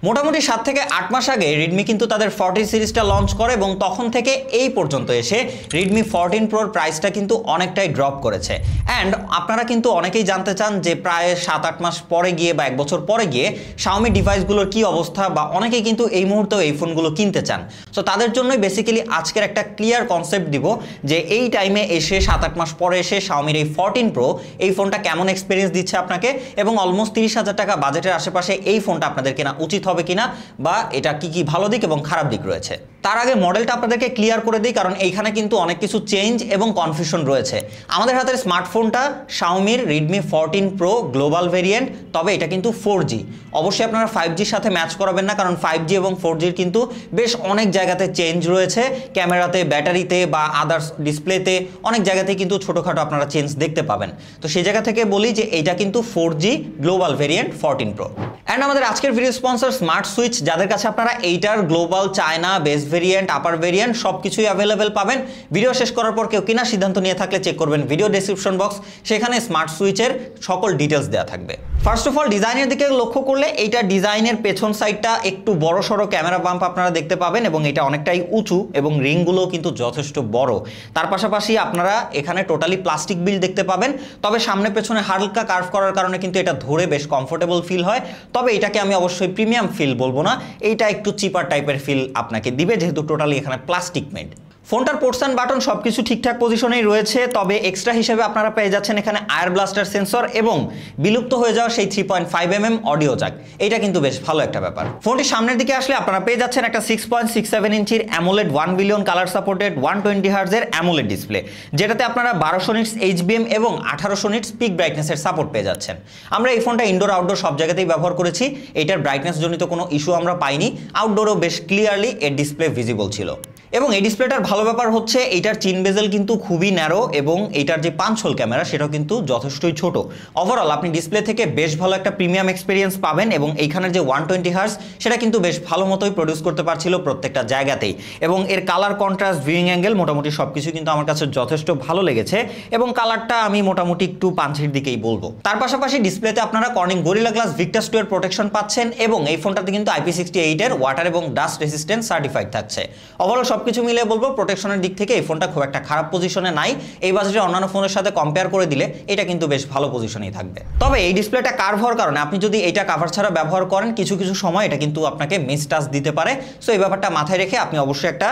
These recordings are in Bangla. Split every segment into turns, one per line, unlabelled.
মোটামুটি 7 থেকে 8 মাস আগে Redmi কিন্তু তাদের 40 সিরিজটা লঞ্চ করে এবং তখন থেকে এই পর্যন্ত এসে Redmi 14 Proর প্রাইসটা কিন্তু অনেকটাই ড্রপ করেছে। অ্যান্ড আপনারা কিন্তু অনেকেই জানতে চান যে প্রায় 7-8 মাস পরে গিয়ে বা 1 বছর পরে গিয়ে Xiaomi ডিভাইসগুলোর কি অবস্থা, বা অনেকেই কিন্তু এই মুহূর্তে এই ফোনগুলো কিনতে চান। সো তাদের জন্যই বেসিক্যালি আজকের একটা ক্লিয়ার কনসেপ্ট দিব যে এই টাইমে এসে 7-8 মাস পরে এসে Xiaomiর এই 14 Pro এই ফোনটা কেমন এক্সপিরিয়েন্স দিচ্ছে আপনাকে, এবং অলমোস্ট 30,000 টাকা বাজেটের আশেপাশে এই ফোনটা আপনাদের কেনা উচিত হবে কিনা, বা এটা কি ভালো দিক এবং খারাপ দিক রয়েছে। তার আগে মডেলটা আপনাদেরকে ক্লিয়ার করে দিই, কারণ এইখানে কিন্তু অনেক কিছু চেঞ্জ এবং কনফিউশন রয়েছে। আমাদের হাতের স্মার্টফোনটা Xiaomiর Redmi 14 Pro গ্লোবাল ভেরিয়েন্ট, তবে এটা কিন্তু 4G। অবশ্যই আপনারা 5Gর সাথে ম্যাচ করাবেন না, কারণ 5G এবং 4Gর কিন্তু বেশ অনেক জায়গাতে চেঞ্জ রয়েছে, ক্যামেরাতে, ব্যাটারিতে বা আদার্স ডিসপ্লেতে অনেক জায়গাতেই কিন্তু ছোটোখাটো আপনারা চেঞ্জ দেখতে পাবেন। তো সেই জায়গা থেকে বলি যে এইটা কিন্তু 4G global variant 14 Pro। And আমাদের আজকের ভিডিও স্পন্সর স্মার্ট সুইচ, যাদের কাছে আপনারা এইটার গ্লোবাল, চায়না, বেস ভেরিয়েন্ট, আপার ভেরিয়েন্ট সব কিছুই অ্যাভেলেবেল পাবেন। ভিডিও শেষ করার পর কেউ কেনার সিদ্ধান্ত নিয়ে থাকলে চেক করবেন ভিডিও ডেসক্রিপশন বক্স, সেখানে স্মার্ট সুইচের সকল ডিটেলস দেওয়া থাকবে। ফার্স্ট অফ অল ডিজাইনের দিকে লক্ষ্য করলে এইটা ডিজাইনের পেছন সাইডটা একটু বড় সড়ো ক্যামেরা বাম্প আপনারা দেখতে পাবেন, এবং এটা অনেকটাই উঁচু এবং রিংগুলো কিন্তু যথেষ্ট বড়। তার পাশাপাশি আপনারা এখানে টোটালি প্লাস্টিক বিল্ড দেখতে পাবেন, তবে সামনে পেছনে হালকা কার্ভ করার কারণে কিন্তু এটা ধরে বেশ কমফোর্টেবল ফিল হয়। তবে এটাকে আমি অবশ্যই প্রিমিয়াম ফিল বলবো না, এইটা একটু চিপার টাইপের ফিল আপনাকে দিবে, যেহেতু টোটালি এখানে প্লাস্টিক মেড। ফোনটার পোর্টস অ্যান্ড বাটন সবকিছু ঠিকঠাক পজিশনেই রয়েছে, তবে এক্সট্রা হিসেবে আপনারা পেয়ে যাচ্ছেন এখানে আয়ার ব্লাস্টার সেন্সর এবং বিলুপ্ত হয়ে যাওয়া সেই 3.5mm অডিও জ্যাক। এটা কিন্তু বেশ ভালো একটা ব্যাপার। ফোনটির সামনের দিকে আসলে আপনারা পেয়ে যাচ্ছেন একটা 6.67 ইঞ্চির অ্যামোলেড 1 বিলিয়ন কালার সাপোর্টেড 120 হার্জের অ্যামোলেড ডিসপ্লে, যেটাতে আপনারা 1200 নিটস HBM এবং 1800 নিটস পিক ব্রাইটনেসের সাপোর্ট পেয়ে যাচ্ছেন। আমরা এই ফোনটা ইনডোর আউটডোর সব জায়গাতেই ব্যবহার করেছি, এটার ব্রাইটনেস জনিত কোনো ইস্যু আমরা পাইনি। আউটডোরও বেশ ক্লিয়ারলি এর ডিসপ্লে ভিজিবল ছিল। এবং এই ডিসপ্লেটার ভালো ব্যাপার হচ্ছে এইটার চিন বেজেল কিন্তু খুবই ন্যারো, এবং এইটার যে পাঁচ হোল ক্যামেরা সেটাও কিন্তু যথেষ্টই ছোট। ওভারঅল আপনি ডিসপ্লে থেকে বেশ ভালো একটা প্রিমিয়াম এক্সপিরিয়েন্স পাবেন, এবং এইখানের যে 120 হার্জ সেটা কিন্তু বেশ ভালো মতোই প্রডিউস করতে পারছিল প্রত্যেকটা জায়গাতেই। এবং এর কালার কন্ট্রাস্ট, ভিউইং অ্যাঙ্গেল মোটামুটি সব কিছু কিন্তু আমার কাছে যথেষ্ট ভালো লেগেছে, এবং কালারটা আমি মোটামুটি একটু পাঞ্চির দিকেই বলবো। তার পাশাপাশি ডিসপ্লেতে আপনারা কর্নিং গরিলা গ্লাস ভিক্টাস 2 এর প্রোটেকশন পাচ্ছেন, এবং এই ফোনটাতে কিন্তু IP68 এর ওয়াটার এবং ডাস্ট রেসিস্ট্যান্ট সার্টিফাইড থাকছে। ওভারঅল সবকিছু মিলে বলবো প্রোটেকশনের দিক থেকে এই ফোনটা খুব একটা খারাপ পজিশনে নাই। এই বাজেটে অন্যান্য ফোনের সাথে কম্পেয়ার করে দিলে এটা কিন্তু বেশ ভালো পজিশনেই থাকবে। তবে এই ডিসপ্লেটা কার্ভ হওয়ার কারণে আপনি যদি এটা কাভার ছাড়া ব্যবহার করেন, কিছু কিছু সময় এটা কিন্তু আপনাকে মিস টাচ দিতে পারে। সো এই ব্যাপারটা মাথায় রেখে আপনি অবশ্যই একটা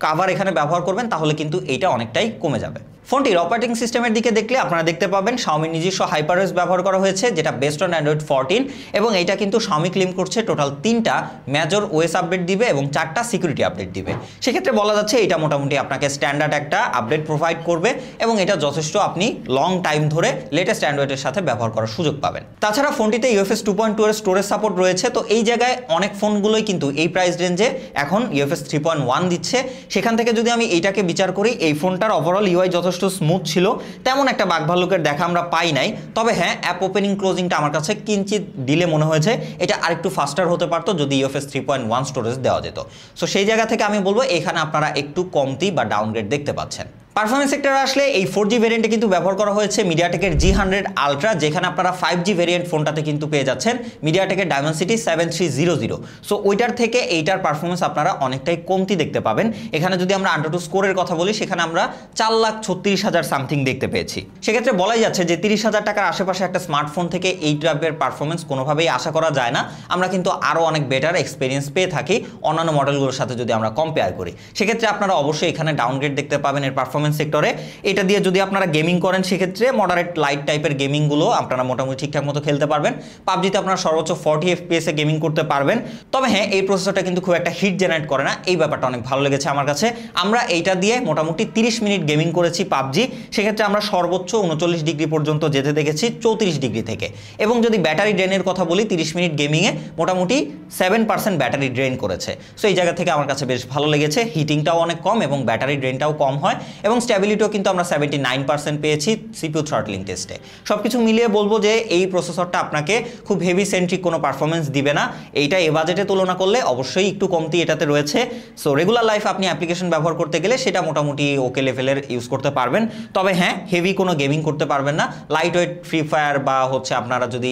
কাভার এখানে ব্যবহার করবেন, তাহলে কিন্তু এইটা অনেকটাই কমে যাবে। ফোনটির অপারেটিং সিস্টেমের দিকে দেখলে আপনারা দেখতে পাবেন Xiaomi নিজস্ব HyperOS ব্যবহার করা হয়েছে, যেটা বেসড অন Android 14, এবং এইটা কিন্তু Xiaomi ক্লেম করছে টোটাল 3টা মেজর ওএস আপডেট দিবে এবং 4টা সিকিউরিটি আপডেট দিবে। সেক্ষেত্রে বলা যাচ্ছে এটা মোটামুটি আপনাকে স্ট্যান্ডার্ড একটা আপডেট প্রোভাইড করবে, এবং এটা যথেষ্ট আপনি লং টাইম ধরে লেটেস্ট অ্যান্ড্রয়েডের সাথে ব্যবহার করার সুযোগ পাবেন। তাছাড়া ফোনটিতে UFS 2.2 এর স্টোরেজ সাপোর্ট রয়েছে, তো এই জায়গায় অনেক ফোনগুলোই কিন্তু এই প্রাইস রেঞ্জে এখন UFS 3.1 দিচ্ছে। সেখান থেকে যদি আমি এইটাকে বিচার করি, এই ফোনটার ওভারঅল UI যথেষ্ট স্মুথ ছিল, তেমন একটা বাকভাল্লুকের দেখা আমরা পাই নাই। তবে হ্যাঁ, অ্যাপ ওপেনিং ক্লোজিংটা আমার কাছে কিঞ্চিত ডিলে মনে হয়েছে, এটা আরেকটু ফাস্টার হতে পারতো যদি UFS 3.1 স্টোরেজ দেওয়া যেত। সো সেই জায়গা থেকে আমি বলবো এখানে আপনারা একটু কমতি বা ডাউনগ্রেড দেখতে পাচ্ছেন। পারফরমেন্স সেক্টরে আসলে এই 4G ভেরিয়েন্টে কিন্তু ব্যবহার করা হয়েছে মিডিয়াটেকের G100 আলট্রা, যেখানে আপনারা 5G ভেরিয়েন্ট ফোনটাতে কিন্তু পেয়ে যাচ্ছেন মিডিয়াটেকের Dimensity 7300। সো ওইটার থেকে এইটার পারফরমেন্স আপনারা অনেকটাই কমতি দেখতে পাবেন। এখানে যদি আমরা AnTuTu স্কোরের কথা বলি, সেখানে আমরা 4,36,000 সামথিং দেখতে পেয়েছি। সেক্ষেত্রে বলাই যাচ্ছে যে 30,000 টাকার আশেপাশে একটা স্মার্টফোন থেকে এই টাইপের পারফরমেন্স কোনোভাবেই আশা করা যায় না। আমরা কিন্তু আরও অনেক বেটার এক্সপিরিয়েন্স পেয়ে থাকি অন্যান্য মডেলগুলোর সাথে যদি আমরা কম্পেয়ার করি। সেক্ষেত্রে আপনারা অবশ্যই এখানে ডাউনগ্রেড দেখতে পাবেন এর পারফরমেন্স সেক্টরে। এটা দিয়ে যদি আপনারা গেমিং করেন, সেক্ষেত্রে মডারেট লাইট টাইপের গেমিংগুলো আপনারা মোটামুটি ঠিকঠাক মতো খেলতে পারবেন। পাবজিতে আপনারা সর্বোচ্চ 40 FPS এ গেমিং করতে পারবেন। তবে হ্যাঁ, এই প্রসেসরটা কিন্তু খুব একটা হিট জেনারেট করে না, এই ব্যাপারটা অনেক ভালো লেগেছে আমার কাছে। আমরা এইটা দিয়ে মোটামুটি 30 মিনিট গেমিং করেছি পাবজি, সেক্ষেত্রে আমরা সর্বোচ্চ 39 ডিগ্রি পর্যন্ত যেতে দেখেছি 34 ডিগ্রি থেকে। এবং যদি ব্যাটারি ড্রেনের কথা বলি, 30 মিনিট গেমিংয়ে মোটামুটি 7% ব্যাটারি ড্রেন করেছে। সো এই জায়গা থেকে আমার কাছে বেশ ভালো লেগেছে, হিটিংটাও অনেক কম এবং ব্যাটারি ড্রেনটাও কম হয়। এবং স্ট্যাবিলিটিও কিন্তু আমরা 79% পেয়েছি সিপিইউ থ্রটলিং টেস্টে। সবকিছু মিলিয়ে বলবো যে এই প্রসেসরটা আপনাকে খুব হেভি সেন্ট্রিক কোনো পারফরমেন্স দিবে না, এইটা এ বাজেটে তুলনা করলে অবশ্যই একটু কমতি এটাতে রয়েছে। সো রেগুলার লাইফ আপনি অ্যাপ্লিকেশন ব্যবহার করতে গেলে সেটা মোটামুটি ওকে লেভেলের ইউজ করতে পারবেন। তবে হ্যাঁ, হেভি কোনো গেমিং করতে পারবেন না। লাইট ওয়েট ফ্রি ফায়ার বা হচ্ছে আপনারা যদি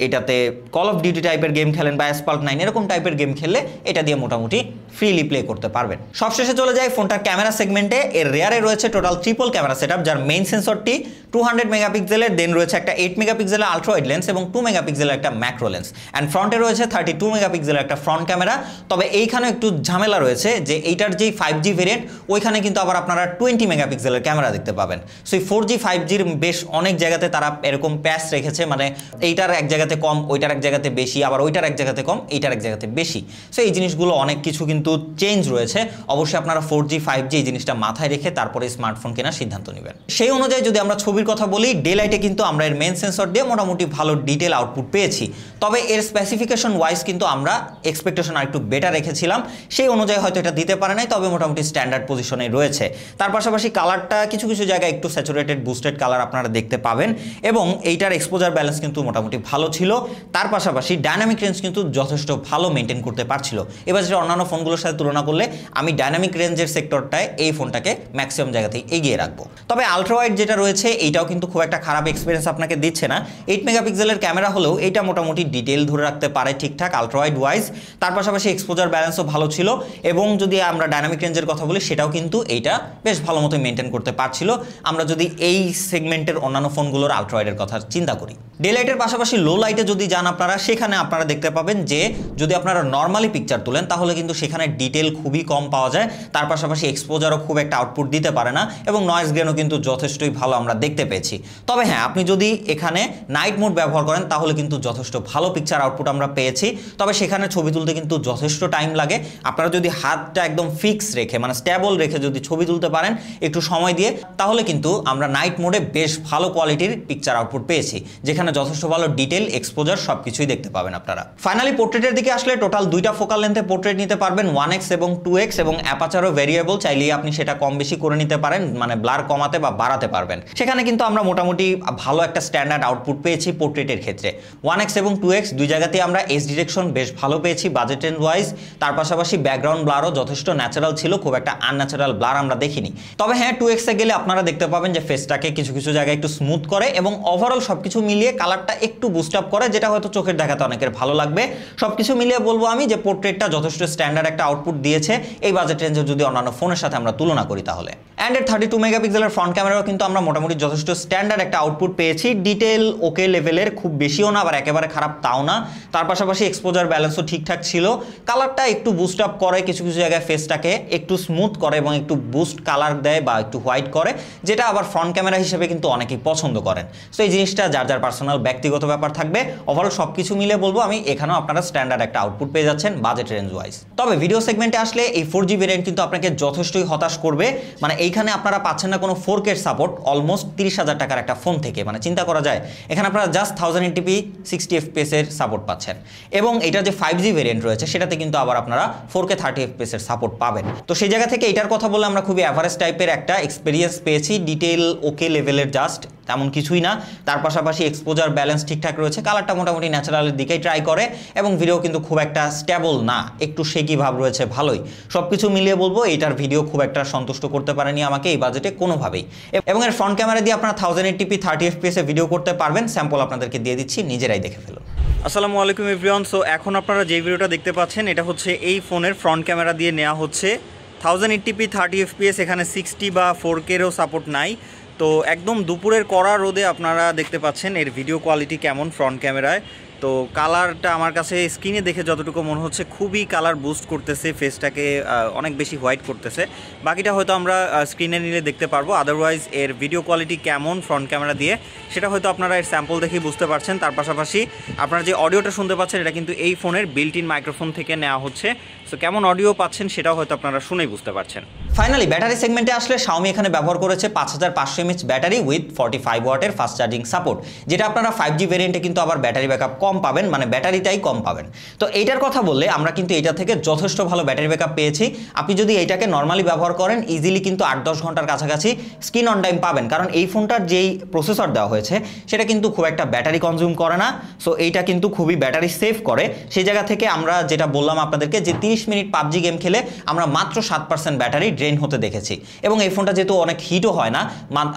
এটাতে কল অফ ডিউটি টাইপের গেম খেলেন বা অ্যাসফল্ট 9 এরকম টাইপের গেম খেললে এটা দিয়ে মোটামুটি ফ্রিলি প্লে করতে পারবেন। সবশেষে চলে যায় ফোনটার ক্যামেরা সেগমেন্টে। এর রেয়ারে রয়েছে টোটাল ট্রিপল ক্যামেরা সেটআপ, যার মেইন সেন্সরটি 200 মেগাপিক্সেলের, দেন রয়েছে একটা 8 মেগাপিক্সেলের আলট্রা ওয়াইড লেন্স এবং 2 মেগাপিক্সেলের একটা ম্যাক্রো লেন্স, অ্যান্ড ফ্রন্টে রয়েছে 32 মেগাপিক্সেলের একটা ফ্রন্ট ক্যামেরা। তবে এইখানে একটু ঝামেলা রয়েছে যে এইটার যেই 5G ভেরিয়েন্ট ওইখানে কিন্তু আবার আপনারা 20 মেগাপিক্সেলের ক্যামেরা দেখতে পাবেন। সো এই 4G 5Gর বেশ অনেক জায়গাতে তারা এরকম প্যাচ রেখেছে, মানে এইটার এক জায়গাতে কম, ওইটার এক জায়গাতে বেশি, আবার ওইটার এক জায়গাতে কম, এইটার এক জায়গাতে বেশি। সো এই জিনিসগুলো অনেক কিছু কিন্তু চেঞ্জ রয়েছে। অবশ্যই আপনারা 4G 5G এই জিনিসটা মাথায় রেখে তারপরে স্মার্টফোন কেনার সিদ্ধান্ত নেবেন। সেই অনুযায়ী যদি আমরা ছবির কথা বলি, ডে লাইটে কিন্তু আমরা এর মেন সেন্সর দিয়ে মোটামুটি ভালো ডিটেল আউটপুট পেয়েছি। তবে এর স্পেসিফিকেশন ওয়াইজ কিন্তু আমরা এক্সপেকটেশন আর একটু বেটার রেখেছিলাম, সেই অনুযায়ী হয়তো এটা দিতে পারে নাই, তবে মোটামুটি স্ট্যান্ডার্ড পজিশনে রয়েছে। তার পাশাপাশি কালারটা কিছু কিছু জায়গায় একটু স্যাচুরেটেড বুস্টেড কালার আপনারা দেখতে পাবেন, এবং এইটার এক্সপোজার ব্যালেন্স কিন্তু মোটামুটি ভালো ছিল। তার পাশাপাশি ডাইনামিক রেঞ্জ কিন্তু যথেষ্ট ভালো মেনটেন করতে পারছিল। এবার যেটা অন্যান্য ফোনগুলোর সাথে তুলনা করলে আমি ডাইনামিক রেঞ্জের সেক্টরটায় এই ফোনটাকে ম্যাক্সিমাম জায়গাতেই এগিয়ে রাখবো। তবে আলট্রা ওয়াইড যেটা রয়েছে এইটাও কিন্তু খুব একটা খারাপ এক্সপিরিয়েন্স আপনাকে দিচ্ছে না। 8 মেগাপিক্সেলের ক্যামেরা হলেও এইটা মোটামুটি ডিটেল ধরে রাখতে পারে ঠিকঠাক আলট্রা ওয়াইড ওয়াইজ। তার পাশাপাশি এক্সপোজার ব্যালেন্সও ভালো ছিল, এবং যদি আমরা ডাইনামিক রেঞ্জের কথা বলি সেটাও কিন্তু এইটা বেশ ভালো মতো মেনটেন করতে পারছিল, আমরা যদি এই সেগমেন্টের অন্যান্য ফোনগুলোর আলট্রা ওয়াইডের কথা চিন্তা করি। ডে লাইটের পাশাপাশি লো লাইটে যদি যান আপনারা, সেখানে আপনারা দেখতে পাবেন যে যদি আপনারা নর্মালি পিকচার তোলেন তাহলে কিন্তু সেখানে ডিটেল খুবই কম পাওয়া যায়। তার পাশাপাশি এক্সপোজারও খুব একটা আউটপুট দিতে পারে না, এবং নয়েজ গ্রেনও কিন্তু যথেষ্টই ভালো আমরা দেখতে পেয়েছি। তবে হ্যাঁ, আপনি যদি এখানে নাইট মোড ব্যবহার করেন তাহলে কিন্তু যথেষ্ট ভালো পিকচার আউটপুট আমরা পেয়েছি। তবে সেখানে ছবি তুলতে কিন্তু যথেষ্ট টাইম লাগে। আপনারা যদি হাতটা একদম ফিক্স রেখে, মানে স্ট্যাবল রেখে যদি ছবি তুলতে পারেন একটু সময় দিয়ে, তাহলে কিন্তু আমরা নাইট মোডে বেশ ভালো কোয়ালিটির পিকচার আউটপুট পেয়েছি, যেখানে যথেষ্ট ভালো ডিটেল এক্সপোজার সবকিছুই দেখতে পাবেন আপনারা। ফাইনালি পোর্ট্রেটের দিকে আসলে টোটাল দুইটা ফোকাল লেন্থে পোর্ট্রেট নিতে পারবেন, 1x এবং 2x, এবং অ্যাপাচারও ভেরিয়েবল, চাইলেই আপনি সেটা কম বেশি করে নিতে পারেন, মানে ব্লার কমাতে বা বাড়াতে পারবেন। সেখানে কিন্তু আমরা মোটামুটি ভালো একটা স্ট্যান্ডার্ড আউটপুট পেয়েছি পোর্ট্রেটের ক্ষেত্রে। 1x এবং 2x দুই জায়গাতেই আমরা এজ ডিরেকশন বেশ ভালো পেয়েছি বাজেট এন্ড ওয়াইজ। তার পাশাপাশি ব্যাকগ্রাউন্ড ব্লারও যথেষ্ট ন্যাচারাল ছিল, খুব একটা আনন্যাচারাল ব্লার আমরা দেখিনি। তবে হ্যাঁ, 2x এ গেলে আপনারা দেখতে পাবেন যে ফেসটাকে কিছু কিছু জায়গায় একটু স্মুথ করে, এবং ওভারঅল সবকিছু মিলিয়ে কালারটা একটু বুস্ট আপ করে, যেটা হয়তো চোখের দেখাতে অনেকের ভালো লাগবে। সবকিছু মিলিয়ে বলবো আমি যে পোর্ট্রেটটা যথেষ্ট স্ট্যান্ডার্ড একটা আউটপুট দিয়েছে এই বাজেট রেঞ্জে যদি অন্যান্য ফোনের সাথে আমরা তুলনা করি তাহলে। অ্যান্ড এর 32 মেগাপিক্সেলের ফ্রন্ট ক্যামেরাও কিন্তু আমরা মোটামুটি যথেষ্ট স্ট্যান্ডার্ড একটা আউটপুট পেয়েছি, ডিটেল ওকে লেভেলের, খুব বেশিও না আবার একেবারে খারাপ তাও না। তার পাশাপাশি এক্সপোজার ব্যালেন্সও ঠিকঠাক ছিল, কালারটা একটু বুস্ট আপ করে, কিছু কিছু জায়গায় ফেসটাকে একটু স্মুথ করে এবং একটু বুস্ট কালার দেয় বা একটু হোয়াইট করে, যেটা আবার ফ্রন্ট ক্যামেরা হিসেবে কিন্তু অনেকেই পছন্দ করেন। সো এই জিনিসটা যার যার পার্সোনাল ব্যক্তিগত ব্যাপার থাকবে। ওভারঅল সবকিছু মিলে বলবো আমি এখানেও আপনারা স্ট্যান্ডার্ড একটা আউটপুট পেয়ে যাচ্ছেন বাজেট রেঞ্জ ওয়াইজ। তবে ভিডিও সেগমেন্টে আসলে এই 4G ভেরিয়েন্ট কিন্তু আপনাকে যথেষ্টই হতাশ করবে, মানে এইখানে আপনারা পাচ্ছেন না কোনো 4K সাপোর্ট অলমোস্ট 30,000 টাকার একটা ফোন থেকে, মানে চিন্তা করা যায় এখানে আপনারা জাস্ট 1080p 60 fps এর সাপোর্ট পাচ্ছেন, এবং এটা যে 5G ভেরিয়েন্ট রয়েছে সেটাতে কিন্তু আবার আপনারা 4K 30 fps এর সাপোর্ট পাবেন। তো সেই জায়গা থেকে এটার কথা বলে আমরা খুবই অ্যাভারেজ টাইপের একটা এক্সপিরিয়েন্স পেয়েছি, ডিটেল ওকে লেভেলের জাস্ট, তেমন কিছুই না। তার পাশাপাশি এক্সপোজার ব্যালেন্স ঠিকঠাক রয়েছে, কালারটা মোটামুটি ন্যাচারালের দিকেই ট্রাই করে, এবং ভিডিও কিন্তু খুব একটা স্টেবল না, একটু শেকি ভাব রয়েছে ভালোই। সবকিছু মিলিয়ে বলবো এটার ভিডিও খুব একটা সন্তুষ্ট করতে পারেনি আমাকে এই বাজেটে কোনোভাবেই। এবং এর ফ্রন্ট ক্যামেরা দিয়ে আপনারা 1080p 30 fps এ ভিডিও করতে পারবেন, স্যাম্পল আপনাদেরকে দিয়ে দিচ্ছি, নিজেরাই দেখে ফেলুন। আসসালামু আলাইকুম এভরিওয়ান। সো এখন আপনারা যে ভিডিওটা দেখতে পাচ্ছেন এটা হচ্ছে এই ফোনের ফ্রন্ট ক্যামেরা দিয়ে নেওয়া হচ্ছে। 1080p 30 fps, এখানে 60 বা 4K-রও সাপোর্ট নাই। তো একদম দুপুরের কড়া রোদে আপনারা দেখতে পাচ্ছেন এর ভিডিও কোয়ালিটি কেমন ফ্রন্ট ক্যামেরায়। তো কালারটা আমার কাছে স্ক্রিনে দেখে যতটুকু মনে হচ্ছে খুবই কালার বুস্ট করতেছে, ফেসটাকে অনেক বেশি হোয়াইট করতেছে। বাকিটা হয়তো আমরা স্ক্রিনে নিলে দেখতে পারবো। আদারওয়াইজ এর ভিডিও কোয়ালিটি কেমন ফ্রন্ট ক্যামেরা দিয়ে সেটা হয়তো আপনারা এর স্যাম্পল দেখেই বুঝতে পারছেন। তার পাশাপাশি আপনারা যে অডিওটা শুনতে পাচ্ছেন এটা কিন্তু এই ফোনের বিল্ট ইন মাইক্রোফোন থেকে নেওয়া হচ্ছে। সো কেমন অডিও পাচ্ছেন সেটাও হয়তো আপনারা শুনেই বুঝতে পারছেন। ফাইনালি ব্যাটারি সেগমেন্টে আসলে Xiaomi এখানে ব্যবহার করেছে 5500 mAh ব্যাটারি উইথ 45 ওয়াটের ফাস্ট চার্জিং সাপোর্ট, যেটা আপনারা 5G ভেরিয়েন্টে কিন্তু আবার ব্যাটারি ব্যাকআপ কম পাবেন, মানে ব্যাটারিটাই কম পাবেন। তো এইটার কথা বললে আমরা কিন্তু এটা থেকে যথেষ্ট ভালো ব্যাটারি ব্যাকআপ পেয়েছি। আপনি যদি এইটাকে নর্মালি ব্যবহার করেন ইজিলি কিন্তু 8-10 ঘন্টার কাছাকাছি স্ক্রিন অন টাইম পাবেন, কারণ এই ফোনটার যেই প্রসেসর দেওয়া হয়েছে সেটা কিন্তু খুব একটা ব্যাটারি কনজিউম করে না। সো এইটা কিন্তু খুবই ব্যাটারি সেভ করে। সেই জায়গা থেকে আমরা যেটা বললাম আপনাদেরকে যে 30 মিনিট পাবজি গেম খেলে আমরা মাত্র 7% ব্যাটারি ড্রেন হতে দেখেছি, এবং এই ফোনটা যেহেতু অনেক হিটও হয় না,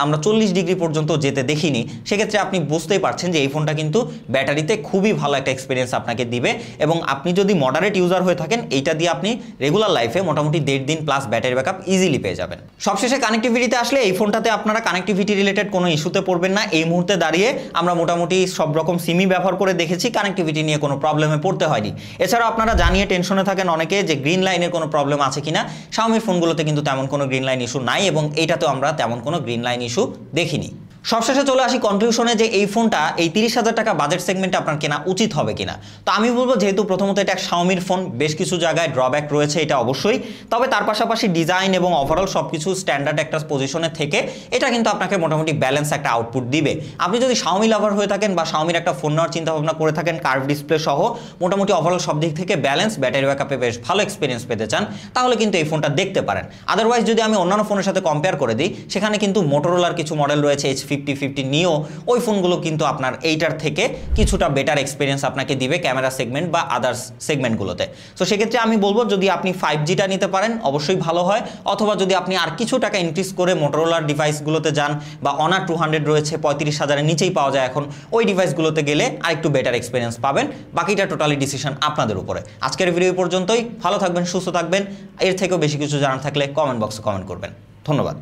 আমরা 40 ডিগ্রি পর্যন্ত যেতে দেখিনি, সেক্ষেত্রে আপনি বুঝতেই পারছেন যে এই ফোনটা কিন্তু ব্যাটারিতে খুবই ভালো একটা এক্সপিরিয়েন্স আপনাকে দিবে। এবং আপনি যদি মডারেট ইউজার হয়ে থাকেন এইটা দিয়ে আপনি রেগুলার লাইফে মোটামুটি 1.5 দিন প্লাস ব্যাটারি ব্যাকআপ ইজিলি পেয়ে যাবেন। সবশেষে কানেক্টিভিটিতে আসলে এই ফোনটাতে আপনারা কানেক্টিভিটি রিলেটেড কোনো ইস্যুতে পড়বেন না। এই মুহূর্তে দাঁড়িয়ে আমরা মোটামুটি সব রকম সিমই ব্যবহার করে দেখেছি, কানেক্টিভিটি নিয়ে কোনো প্রবলেমে পড়তে হয়নি। এছাড়াও আপনারা জানিয়ে টেনশনে থাকেন অনেকে যে গ্রিন লাইনের কোনো প্রবলেম আছে কিনা। Xiaomi ফোনগুলোতে কিন্তু তেমন কোনো গ্রিন লাইন ইস্যু নাই, এবং এইটাতেও আমরা তেমন কোনো গ্রিন লাইন ইস্যু দেখিনি। সবশেষে চলে আসি কনক্লুশনে যে এই ফোনটা এই 30,000 টাকা বাজেট সেগমেন্টে আপনার কেনা উচিত হবে কিনা। তো আমি বলবো যেহেতু প্রথমত এটা Xiaomiর ফোন, বেশ কিছু জায়গায় ড্রব্যাক রয়েছে এটা অবশ্যই, তবে তার পাশাপাশি ডিজাইন এবং ওভারঅল সবকিছু স্ট্যান্ডার্ড একটা পজিশনে থেকে এটা কিন্তু আপনাকে মোটামুটি ব্যালেন্স একটা আউটপুট দিবে। আপনি যদি Xiaomi লাভার হয়ে থাকেন বা Xiaomiর একটা ফোন নেওয়ার চিন্তা ভাবনা করে থাকেন কার্ভ ডিসপ্লে সহ মোটামুটি ওভারঅল সব দিক থেকে ব্যালেন্স, ব্যাটারি ব্যাকআপে বেশ ভালো এক্সপিরিয়েন্স পেতে চান, তাহলে কিন্তু এই ফোনটা দেখতে পারেন। আদারওয়াইজ যদি আমি অন্যান্য ফোনের সাথে কম্পেয়ার করে দিই, সেখানে কিন্তু মোটোরোলার কিছু মডেল রয়েছে H50, 50 নিও, ওই ফোনগুলো কিন্তু আপনার এইটার থেকে কিছুটা বেটার এক্সপিরিয়েন্স আপনাকে দিবে ক্যামেরা সেগমেন্ট বা আদার্স সেগমেন্টগুলোতে। সো সেক্ষেত্রে আমি বলবো যদি আপনি 5Gটা নিতে পারেন অবশ্যই ভালো হয়, অথবা যদি আপনি আর কিছু টাকা ইনক্রিজ করে মোটোরোলার ডিভাইসগুলোতে যান বা Honor 200 রয়েছে 35,000-এর নিচেই পাওয়া যায় এখন, ওই ডিভাইসগুলোতে গেলে আরেকটু বেটার এক্সপিরিয়েন্স পাবেন। বাকিটা টোটালি ডিসিশন আপনাদের উপরে। আজকের ভিডিও পর্যন্তই। ভালো থাকবেন, সুস্থ থাকবেন। এর থেকেও বেশি কিছু জানার থাকলে কমেন্ট বক্সে কমেন্ট করবেন। ধন্যবাদ।